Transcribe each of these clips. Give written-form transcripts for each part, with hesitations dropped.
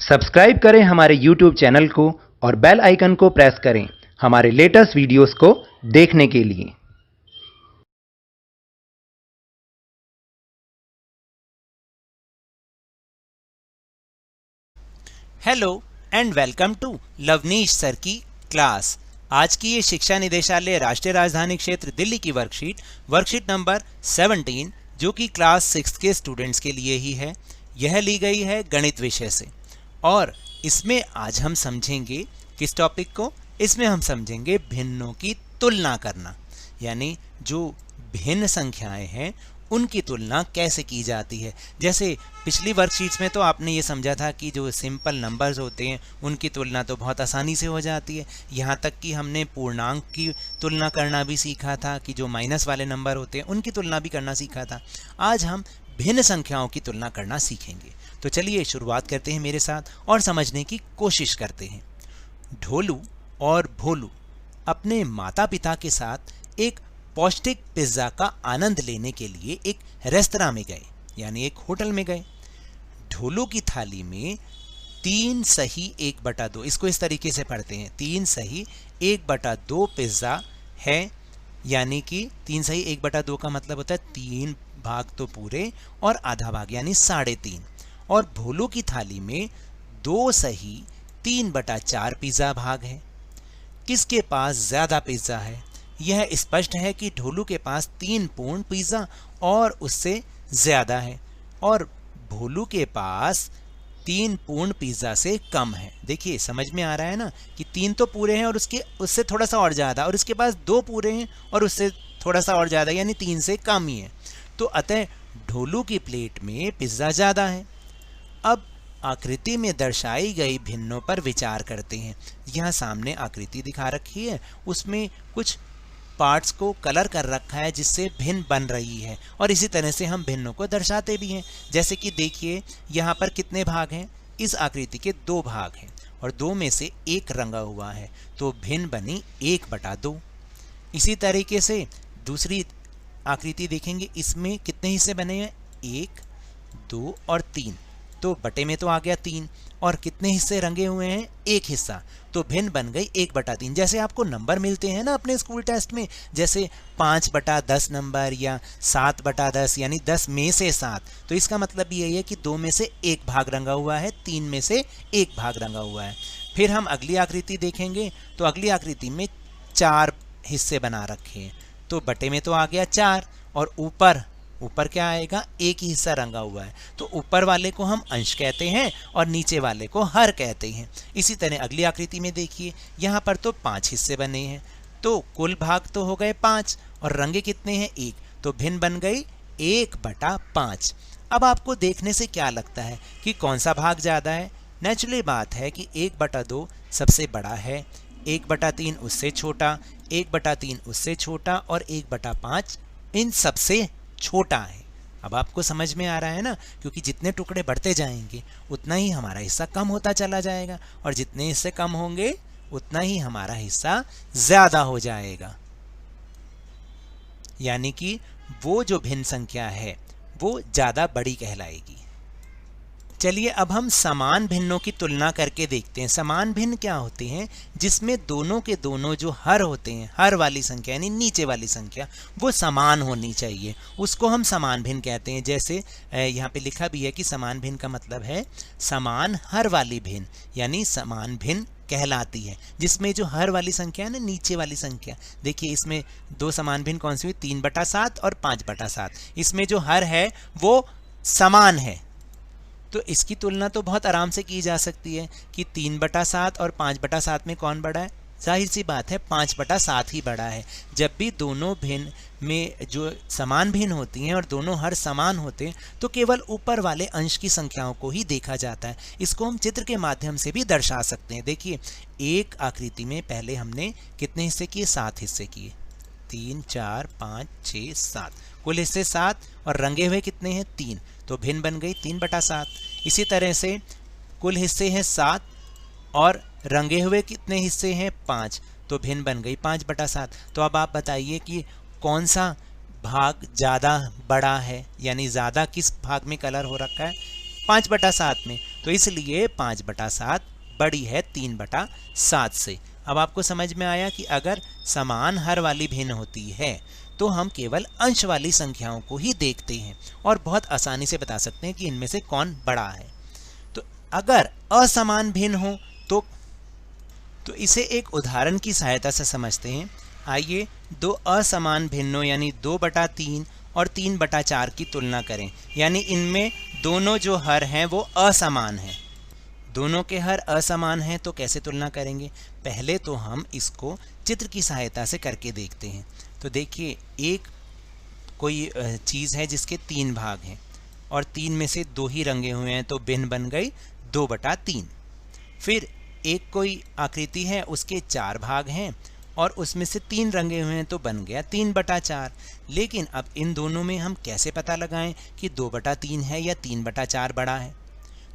Subscribe करें हमारे YouTube channel को और बेल आइकन को प्रेस करें हमारे लेटेस्ट वीडियोस को देखने के लिए। Hello and welcome to Lavneesh sir की क्लास। आज की ये शिक्षा निदेशालय राष्ट्रीय राजधानी क्षेत्र दिल्ली की वर्कशीट नंबर 17 जो कि क्लास 6 के स्टूडेंट्स के लिए ही है। यह ली गई है गणित विषय से और इसमें आज हम समझेंगे किस टॉपिक को। इसमें हम समझेंगे भिन्नों की तुलना करना, यानी जो भिन्न संख्याएं हैं उनकी तुलना कैसे की जाती है। जैसे पिछली वर्कशीट्स में तो आपने ये समझा था कि जो सिंपल नंबर्स होते हैं उनकी तुलना तो बहुत आसानी से हो जाती है। यहाँ तक कि हमने पूर्णांक की तुलना करना भी सीखा था कि जो माइनस वाले नंबर होते हैं उनकी तुलना भी करना सीखा था। आज हम भिन्न संख्याओं की तुलना करना सीखेंगे। तो चलिए शुरुआत करते हैं मेरे साथ और समझने की कोशिश करते हैं। ढोलू और भोलू अपने माता पिता के साथ एक पौष्टिक पिज्ज़ा का आनंद लेने के लिए एक रेस्तरां में गए, यानी एक होटल में गए। ढोलू की थाली में 3 सही 1/2, इसको इस तरीके से पढ़ते हैं, 3 सही 1/2 पिज्ज़ा है, यानी कि 3 सही 1/2 का मतलब होता है 3 भाग तो पूरे और आधा भाग यानी 3.5। और भोलू की थाली में 2 सही 3/4 पिज्ज़ा भाग है। किसके पास ज़्यादा पिज्ज़ा है? यह स्पष्ट है कि ढोलू के पास 3 पूर्ण पिज़्ज़ा और उससे ज़्यादा है और भोलू के पास 3 पूर्ण पिज़्ज़ा से कम है। देखिए समझ में आ रहा है ना कि 3 तो पूरे हैं और उससे थोड़ा सा और ज़्यादा, और इसके पास 2 पूरे हैं और उससे थोड़ा सा और ज़्यादा, यानी 3 से कम ही है। तो अतः ढोलू की प्लेट में पिज़्ज़ा ज़्यादा है। अब आकृति में दर्शाई गई भिन्नों पर विचार करते हैं। यहाँ सामने आकृति दिखा रखी है, उसमें कुछ पार्ट्स को कलर कर रखा है जिससे भिन्न बन रही है और इसी तरह से हम भिन्नों को दर्शाते भी हैं। जैसे कि देखिए यहाँ पर कितने भाग हैं? इस आकृति के 2 भाग हैं और 2 में से 1 रंगा हुआ है, तो भिन्न बनी 1/2। इसी तरीके से दूसरी आकृति देखेंगे, इसमें कितने हिस्से बने हैं? 1, 2 और 3, तो बटे में तो आ गया 3 और कितने हिस्से रंगे हुए हैं? 1 हिस्सा, तो भिन्न बन गई 1/3। जैसे आपको नंबर मिलते हैं ना अपने स्कूल टेस्ट में, जैसे 5/10 नंबर या 7/10 यानी 10 में से 7, तो इसका मतलब यही है कि 2 में से 1 भाग रंगा हुआ है, 3 में से 1 भाग रंगा हुआ है। फिर हम अगली आकृति देखेंगे तो अगली आकृति में 4 हिस्से बना रखे हैं, तो बटे में तो आ गया 4 और ऊपर क्या आएगा? 1 ही हिस्सा रंगा हुआ है, तो ऊपर वाले को हम अंश कहते हैं और नीचे वाले को हर कहते हैं। इसी तरह अगली आकृति में देखिए, यहाँ पर तो 5 हिस्से बने हैं, तो कुल भाग तो हो गए 5 और रंगे कितने हैं? 1, तो भिन्न बन गई 1/5। अब आपको देखने से क्या लगता है कि कौन सा भाग ज़्यादा है? नेचुरली बात है कि 1/2 सबसे बड़ा है, 1/3 उससे छोटा, 1/3 उससे छोटा और 1/5 इन सबसे छोटा है। अब आपको समझ में आ रहा है ना, क्योंकि जितने टुकड़े बढ़ते जाएंगे उतना ही हमारा हिस्सा कम होता चला जाएगा और जितने हिस्से कम होंगे उतना ही हमारा हिस्सा ज़्यादा हो जाएगा, यानी कि वो जो भिन्न संख्या है वो ज़्यादा बड़ी कहलाएगी। चलिए अब हम समान भिन्नों की तुलना करके देखते हैं। समान भिन्न क्या होते हैं? जिसमें दोनों के दोनों जो हर होते हैं, हर वाली संख्या यानी नीचे वाली संख्या, वो समान होनी चाहिए, उसको हम समान भिन्न कहते हैं। जैसे यहाँ पे लिखा भी है कि समान भिन्न का मतलब है समान हर वाली भिन्न, यानी समान भिन्न कहलाती है जिसमें जो हर वाली संख्या है ना, नीचे वाली संख्या। देखिए इसमें 2 समान भिन्न कौन सी हुई? 3/7 और 5/7। इसमें जो हर है वो समान है, तो इसकी तुलना तो बहुत आराम से की जा सकती है कि 3/7 और 5/7 में कौन बड़ा है? जाहिर सी बात है 5/7 ही बड़ा है। जब भी दोनों भिन्न में जो समान भिन्न होती हैं और दोनों हर समान होते हैं तो केवल ऊपर वाले अंश की संख्याओं को ही देखा जाता है। इसको हम चित्र के माध्यम से भी दर्शा सकते हैं। देखिए एक आकृति में पहले हमने कितने हिस्से किए? 7 हिस्से किए, 3, 4, 5, 6, 7, कुल हिस्से 7 और रंगे हुए कितने हैं? 3, तो भिन्न बन गई 3/7। इसी तरह से कुल हिस्से हैं 7 और रंगे हुए कितने हिस्से हैं? 5, तो भिन्न बन गई 5/7। तो अब आप बताइए कि कौन सा भाग ज़्यादा बड़ा है, यानी ज़्यादा किस भाग में कलर हो रखा है? 5/7 में। तो इसलिए 5/7 बड़ी है 3/7 से। अब आपको समझ में आया कि अगर समान हर वाली भिन्न होती है तो हम केवल अंश वाली संख्याओं को ही देखते हैं और बहुत आसानी से बता सकते हैं कि इनमें से कौन बड़ा है। तो अगर असमान भिन्न हो तो इसे एक उदाहरण की सहायता से समझते हैं। आइए दो असमान भिन्नों यानी 2/3 और 3/4 की तुलना करें, यानी इनमें दोनों जो हर हैं वो असमान हैं। दोनों के हर असमान हैं तो कैसे तुलना करेंगे? पहले तो हम इसको चित्र की सहायता से करके देखते हैं। तो देखिए, एक कोई चीज़ है जिसके 3 भाग हैं और 3 में से 2 ही रंगे हुए हैं तो भिन्न बन गई 2/3। फिर एक कोई आकृति है उसके 4 भाग हैं और उसमें से 3 रंगे हुए हैं तो बन गया 3/4। लेकिन अब इन दोनों में हम कैसे पता लगाएं कि 2/3 है या 3/4 बड़ा है?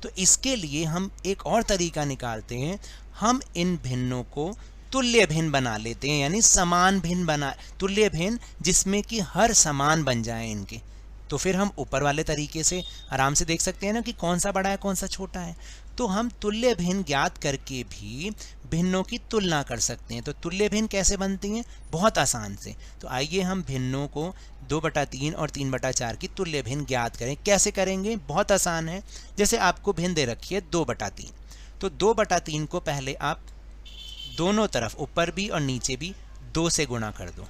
तो इसके लिए हम एक और तरीका निकालते हैं। हम इन भिन्नों को तुल्य भिन्न बना लेते हैं, यानी समान भिन्न तुल्य भिन्न जिसमें कि हर समान बन जाए इनके। तो फिर हम ऊपर वाले तरीके से आराम से देख सकते हैं ना कि कौन सा बड़ा है कौन सा छोटा है। तो हम तुल्य भिन्न ज्ञात करके भी भिन्नों की तुलना कर सकते हैं। तो तुल्य भिन्न कैसे बनती हैं? बहुत आसान से। तो आइए हम भिन्नों को 2/3 और 3/4 की तुल्य भिन्न ज्ञात करें। कैसे करेंगे? बहुत आसान है। जैसे आपको भिन्न दे रखी है 2/3, तो 2/3 को पहले आप दोनों तरफ ऊपर भी और नीचे भी 2 से गुणा कर दो।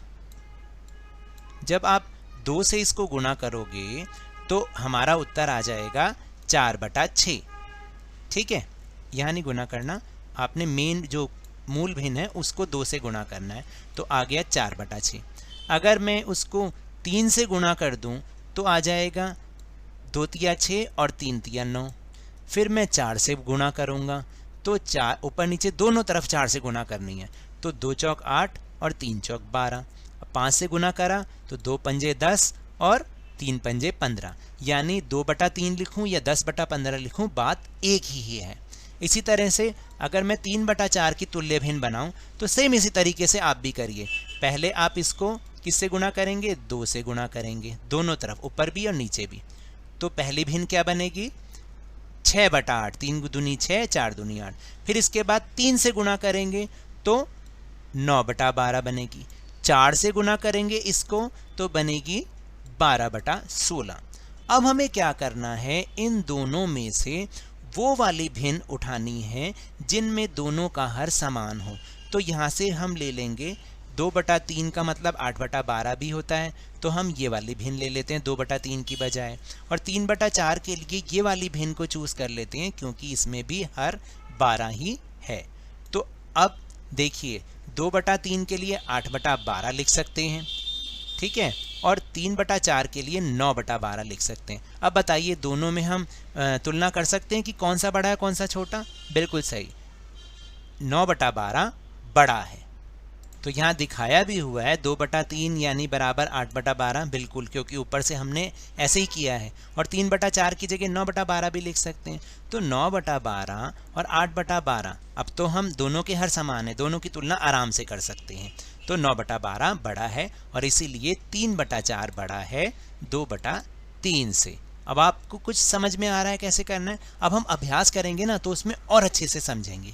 जब आप 2 से इसको गुणा करोगे तो हमारा उत्तर आ जाएगा 4/6। ठीक है, यहाँ नहीं गुणा करना, आपने मेन जो मूल भिन्न है उसको 2 से गुणा करना है, तो आ गया 4/6। अगर मैं उसको 3 से गुणा कर दूं तो आ जाएगा 2 तिया 6 और 3 तिया 9। फिर मैं 4 से गुणा करूँगा तो 4 ऊपर नीचे दोनों तरफ 4 से गुणा करनी है, तो 2 चौक 8 और 3 चौक 12। 5 से गुणा करा तो 2 पंजे 10 और 3 पंजे 15, यानी 2/3 लिखूं या 10/15 लिखूं, बात एक ही है। इसी तरह से अगर मैं 3/4 की तुल्य भिन्न बनाऊं तो सेम इसी तरीके से आप भी करिए। पहले आप इसको किससे गुणा करेंगे? 2 से गुणा करेंगे, दोनों तरफ ऊपर भी और नीचे भी। तो पहली भिन्न क्या बनेगी? 6/8, 3 दूनी 6, 4 दूनी 8। फिर इसके बाद 3 से गुणा करेंगे तो 9/12 बनेगी। 4 से गुणा करेंगे इसको तो बनेगी 12/16। अब हमें क्या करना है? इन दोनों में से वो वाली भिन्न उठानी है जिनमें दोनों का हर समान हो। तो यहाँ से हम ले लेंगे 2/3 का मतलब 8/12 भी होता है, तो हम ये वाली भिन्न ले लेते हैं 2/3 की बजाय। और 3/4 के लिए ये वाली भिन्न को चूज़ कर लेते हैं क्योंकि इसमें भी हर 12 ही है। तो अब देखिए, 2/3 के लिए 8/12 लिख सकते हैं, ठीक है, और 3/4 के लिए 9/12 लिख सकते हैं। अब बताइए, दोनों में हम तुलना कर सकते हैं कि कौन सा बड़ा है कौन सा छोटा? बिल्कुल सही, 9/12 बड़ा है। तो यहाँ दिखाया भी हुआ है 2/3 यानी बराबर 8/12, बिल्कुल, क्योंकि ऊपर से हमने ऐसे ही किया है। और 3/4 की जगह 9/12 भी लिख सकते हैं। तो 9/12 और 8/12, अब तो हम दोनों के हर समान है, दोनों की तुलना आराम से कर सकते हैं। तो 9/12 बड़ा है और इसीलिए 3/4 बड़ा है 2/3 से। अब आपको कुछ समझ में आ रहा है कैसे करना है? अब हम अभ्यास करेंगे ना तो उसमें और अच्छे से समझेंगे।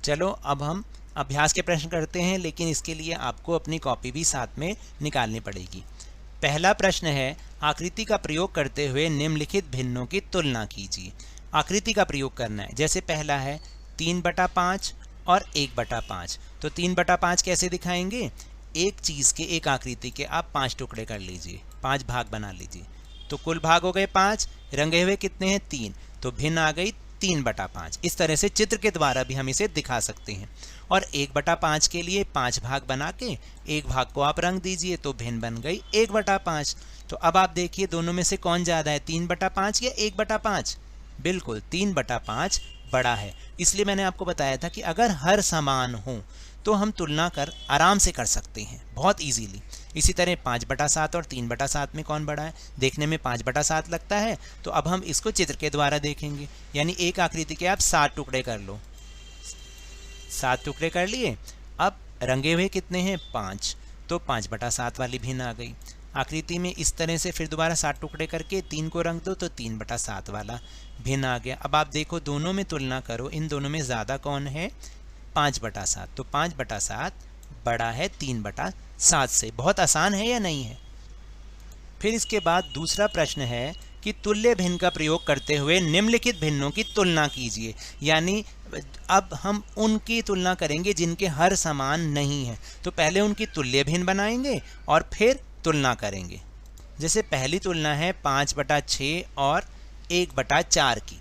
चलो अब हम अभ्यास के प्रश्न करते हैं, लेकिन इसके लिए आपको अपनी कॉपी भी साथ में निकालनी पड़ेगी। पहला प्रश्न है, आकृति का प्रयोग करते हुए निम्नलिखित भिन्नों की तुलना कीजिए। आकृति का प्रयोग करना है। जैसे पहला है 3/5 और 1/5। तो 3/5 कैसे दिखाएंगे? एक चीज़ के, एक आकृति के आप 5 टुकड़े कर लीजिए, 5 भाग बना लीजिए, तो कुल भाग हो गए 5, रंगे हुए कितने हैं? 3, तो भिन्न आ गई 3/5। इस तरह से चित्र के द्वारा भी हम इसे दिखा सकते हैं। और 1/5 के लिए 5 भाग बना के एक भाग को आप रंग दीजिए तो भिन्न बन गई 1/5। तो अब आप देखिए दोनों में से कौन ज़्यादा है, 3/5 या 1/5? बिल्कुल 3/5 बड़ा है। इसलिए मैंने आपको बताया था कि अगर हर समान हो तो हम तुलना कर आराम से कर सकते हैं, बहुत इजीली। इसी तरह 5/7 और 3/7 में कौन बड़ा है? देखने में 5/7 लगता है, तो अब हम इसको चित्र के द्वारा देखेंगे। यानी एक आकृति के आप 7 टुकड़े कर लो, 7 टुकड़े कर लिए। अब रंगे हुए कितने हैं? 5, तो 5/7 वाली भिन्न आ गई। आकृति में इस तरह से फिर दोबारा 7 टुकड़े करके 3 को रख दो तो 3/7 वाला भिन्न आ गया। अब आप देखो दोनों में तुलना करो, इन दोनों में ज़्यादा कौन है? 5/7। तो 5/7 बड़ा है 3/7 से। बहुत आसान है या नहीं है? फिर इसके बाद दूसरा प्रश्न है कि तुल्य भिन्न का प्रयोग करते हुए निम्नलिखित भिन्नों की तुलना कीजिए। यानी अब हम उनकी तुलना करेंगे जिनके हर समान नहीं है। तो पहले उनकी तुल्य भिन्न बनाएंगे और फिर तुलना करेंगे। जैसे पहली तुलना है 5/6 और 1/4 की।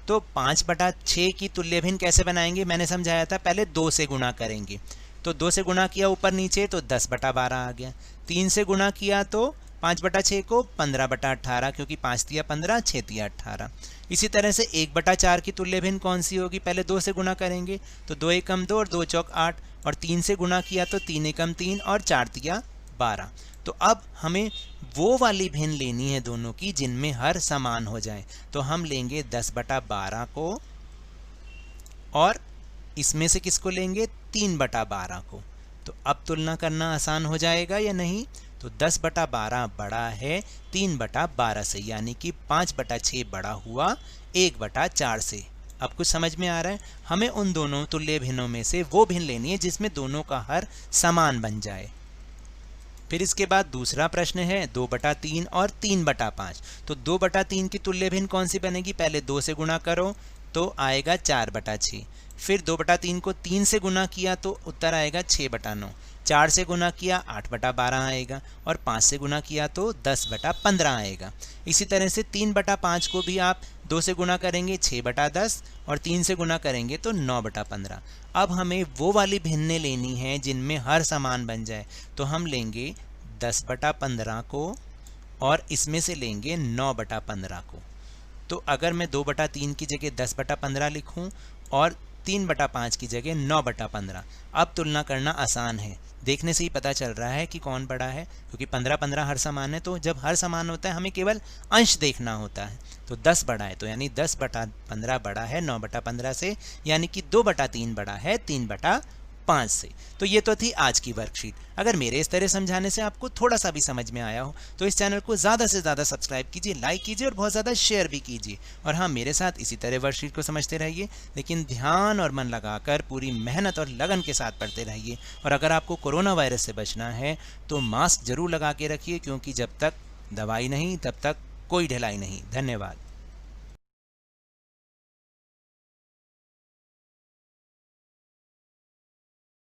तो 5/6 की तुल्य भिन्न कैसे बनाएंगे? मैंने समझाया था, पहले 2 से गुणा करेंगे। तो 2 से गुणा किया ऊपर नीचे तो 10/12 आ गया। 3 से गुणा किया तो 5/6 को 15/18, क्योंकि 5 तिया 15, 6 तिया 18। इसी तरह से 1/4 की तुल्य भिन्न कौन सी होगी? पहले 2 से गुणा करेंगे तो 2 एकम 2 और 2 चौक 8, और 3 से गुणा किया तो 3 एकम 3 और 4 तिया 12। तो अब हमें वो वाली भिन्न लेनी है दोनों की जिनमें हर समान हो जाए। तो हम लेंगे 10/12 को और इसमें से किसको लेंगे? 3/12 को। तो अब तुलना करना आसान हो जाएगा या नहीं? तो 10/12 बड़ा है 3/12 से, यानी कि 5/6 बड़ा हुआ 1/4 से। अब कुछ समझ में आ रहा है? हमें उन दोनों तुल्य भिन्नों में से वो भिन्न लेनी है जिसमें दोनों का हर समान बन जाए। फिर इसके बाद दूसरा प्रश्न है 2/3 और 3/5। तो 2/3 की तुल्य भिन्न कौन सी बनेगी? पहले 2 से गुणा करो तो आएगा 4/6। फिर 2/3 को 3 से गुणा किया तो उत्तर आएगा 6/9। 4 से गुणा किया 8/12 आएगा, और 5 से गुणा किया तो 10/15 आएगा। इसी तरह से 3/5 को भी आप 2 से गुणा करेंगे 6/10, और 3 से गुणा करेंगे तो 9/15। अब हमें वो वाली भिन्नें लेनी है जिनमें हर समान बन जाए। तो हम लेंगे 10/15 को और इसमें से लेंगे 9/15 को। तो अगर मैं 2/3 की जगह 10/15 लिखूं और 3/5 की जगह 9/15, अब तुलना करना आसान है। देखने से ही पता चल रहा है कि कौन बड़ा है, क्योंकि 15/15 हर समान है। तो जब हर समान होता है हमें केवल अंश देखना होता है। तो 10 बड़ा है, तो यानी 10/15 बड़ा है 9/15 से, यानी कि 2/3 बड़ा है 3/5 से। तो ये तो थी आज की वर्कशीट। अगर मेरे इस तरह समझाने से आपको थोड़ा सा भी समझ में आया हो तो इस चैनल को ज़्यादा से ज़्यादा सब्सक्राइब कीजिए, लाइक कीजिए और बहुत ज़्यादा शेयर भी कीजिए। और हाँ, मेरे साथ इसी तरह वर्कशीट को समझते रहिए, लेकिन ध्यान और मन लगाकर पूरी मेहनत और लगन के साथ पढ़ते रहिए। और अगर आपको कोरोना वायरस से बचना है तो मास्क जरूर लगा के रखिए, क्योंकि जब तक दवाई नहीं तब तक कोई ढिलाई नहीं। धन्यवाद।